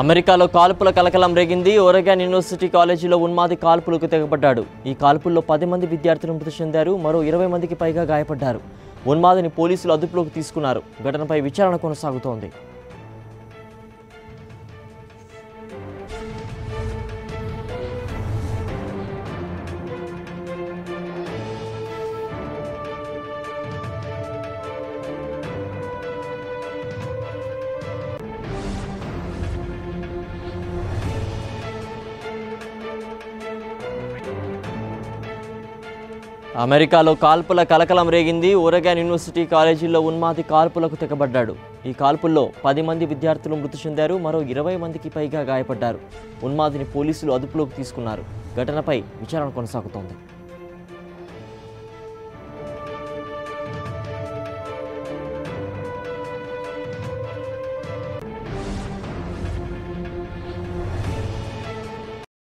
అమెరికాలో కాల్పుల కలకలం రేగింది. ఒరెగాన్ యూనివర్సిటీ కాలేజీలో ఉన్మాది కాల్పులకు తెగబడ్డాడు. ఈ కాల్పుల్లో 10 మంది విద్యార్థులు మృతి చెందారు. మరో 20 మందికి పైగా గాయపడ్డారు. ఉన్మాదిని పోలీసులు అదుపులోకి తీసుకున్నారు. ఘటనపై విచారణ కొనసాగుతోంది. అమెరికాలో కాల్పుల కలకలం రేగింది. ఒరెగాన్ యూనివర్సిటీ కాలేజీలో ఉన్మాది కాల్పులకు తెగబడ్డాడు. ఈ కాల్పుల్లో 10 మంది విద్యార్థులు మృతి చెందారు. మరో 20 మందికి పైగా గాయపడ్డారు. ఉన్మాదిని పోలీసులు అదుపులోకి తీసుకున్నారు. ఘటనపై విచారణ కొనసాగుతోంది.